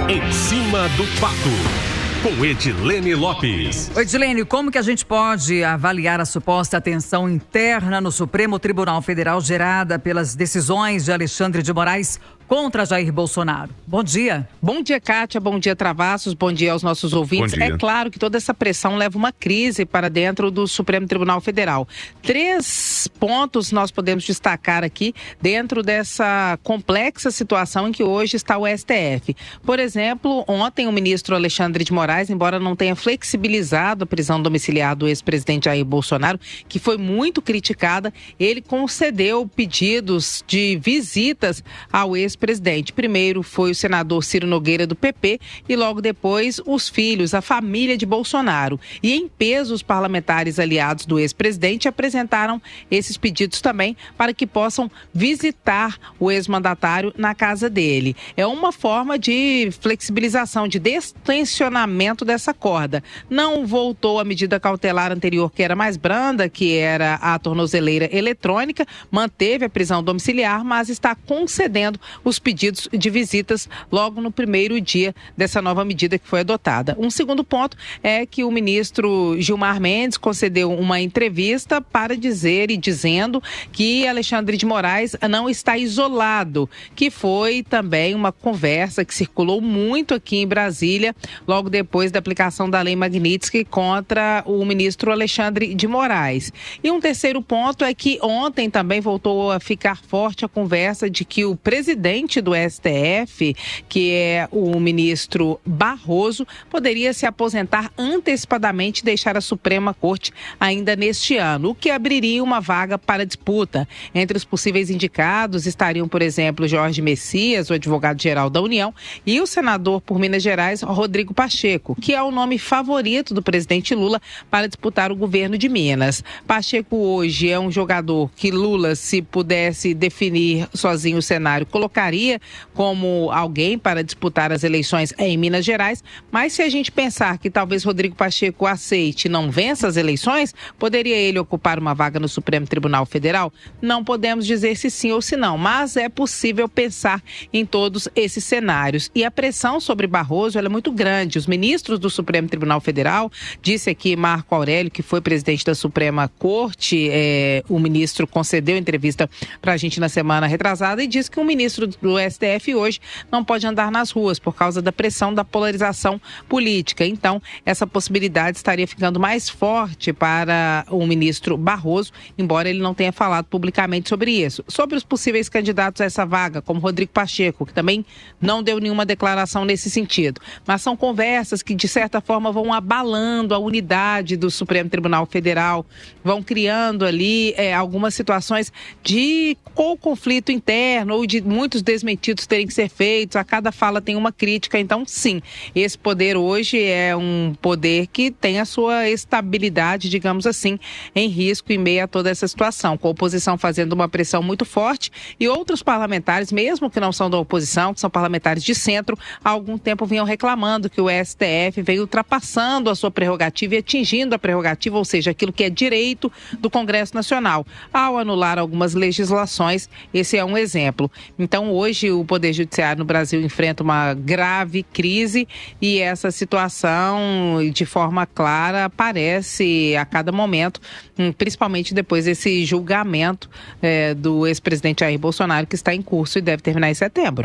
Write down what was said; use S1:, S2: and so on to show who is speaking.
S1: Em Cima do Fato, com Edilene Lopes.
S2: Oi, Edilene, como que a gente pode avaliar a suposta tensão interna no Supremo Tribunal Federal gerada pelas decisões de Alexandre de Moraes contra Jair Bolsonaro? Bom dia.
S3: Bom dia, Kátia. Bom dia, Travassos. Bom dia aos nossos ouvintes. É claro que toda essa pressão leva uma crise para dentro do Supremo Tribunal Federal. 3 pontos nós podemos destacar aqui dentro dessa complexa situação em que hoje está o STF. Por exemplo, ontem o ministro Alexandre de Moraes, embora não tenha flexibilizado a prisão domiciliar do ex-presidente Jair Bolsonaro, que foi muito criticada, ele concedeu pedidos de visitas ao ex-presidente. Primeiro foi o senador Ciro Nogueira, do PP, e logo depois os filhos, a família de Bolsonaro. E em peso, os parlamentares aliados do ex-presidente apresentaram esses pedidos também para que possam visitar o ex-mandatário na casa dele. É uma forma de flexibilização, de destensionamento dessa corda. Não voltou a medida cautelar anterior, que era mais branda, que era a tornozeleira eletrônica, manteve a prisão domiciliar, mas está concedendo os pedidos de visitas logo no primeiro dia dessa nova medida que foi adotada. Um segundo ponto é que o ministro Gilmar Mendes concedeu uma entrevista para dizer e dizendo que Alexandre de Moraes não está isolado, que foi também uma conversa que circulou muito aqui em Brasília, logo depois da aplicação da Lei Magnitsky contra o ministro Alexandre de Moraes. E um terceiro ponto é que ontem também voltou a ficar forte a conversa de que o presidente do STF, que é o ministro Barroso, poderia se aposentar antecipadamente e deixar a Suprema Corte ainda neste ano, o que abriria uma vaga para disputa. Entre os possíveis indicados estariam, por exemplo, Jorge Messias, o advogado-geral da União, e o senador por Minas Gerais, Rodrigo Pacheco, que é o nome favorito do presidente Lula para disputar o governo de Minas. Pacheco hoje é um jogador que Lula, se pudesse definir sozinho o cenário, colocaria como alguém para disputar as eleições em Minas Gerais, mas se a gente pensar que talvez Rodrigo Pacheco aceite e não vença as eleições, poderia ele ocupar uma vaga no Supremo Tribunal Federal? Não podemos dizer se sim ou se não, mas é possível pensar em todos esses cenários. E a pressão sobre Barroso ela é muito grande. Os ministros do Supremo Tribunal Federal, disse aqui Marco Aurélio, que foi presidente da Suprema Corte, o ministro concedeu entrevista para a gente na semana retrasada e disse que o ministro do STF hoje não pode andar nas ruas por causa da pressão da polarização política. Então, essa possibilidade estaria ficando mais forte para o ministro Barroso, embora ele não tenha falado publicamente sobre isso. Sobre os possíveis candidatos a essa vaga, como Rodrigo Pacheco, que também não deu nenhuma declaração nesse sentido. Mas são conversas que, de certa forma, vão abalando a unidade do Supremo Tribunal Federal, vão criando ali algumas situações de ou conflito interno ou de muitos desmentidos terem que ser feitos, a cada fala tem uma crítica. Então, sim, esse poder hoje é um poder que tem a sua estabilidade, digamos assim, em risco em meio a toda essa situação, com a oposição fazendo uma pressão muito forte e outros parlamentares, mesmo que não são da oposição, que são parlamentares de centro, há algum tempo vinham reclamando que o STF veio ultrapassando a sua prerrogativa e atingindo a prerrogativa, ou seja, aquilo que é direito do Congresso Nacional, ao anular algumas legislações. Esse é um exemplo. Então, hoje, o Poder Judiciário no Brasil enfrenta uma grave crise e essa situação, de forma clara, aparece a cada momento, principalmente depois desse julgamento do ex-presidente Jair Bolsonaro, que está em curso e deve terminar em setembro.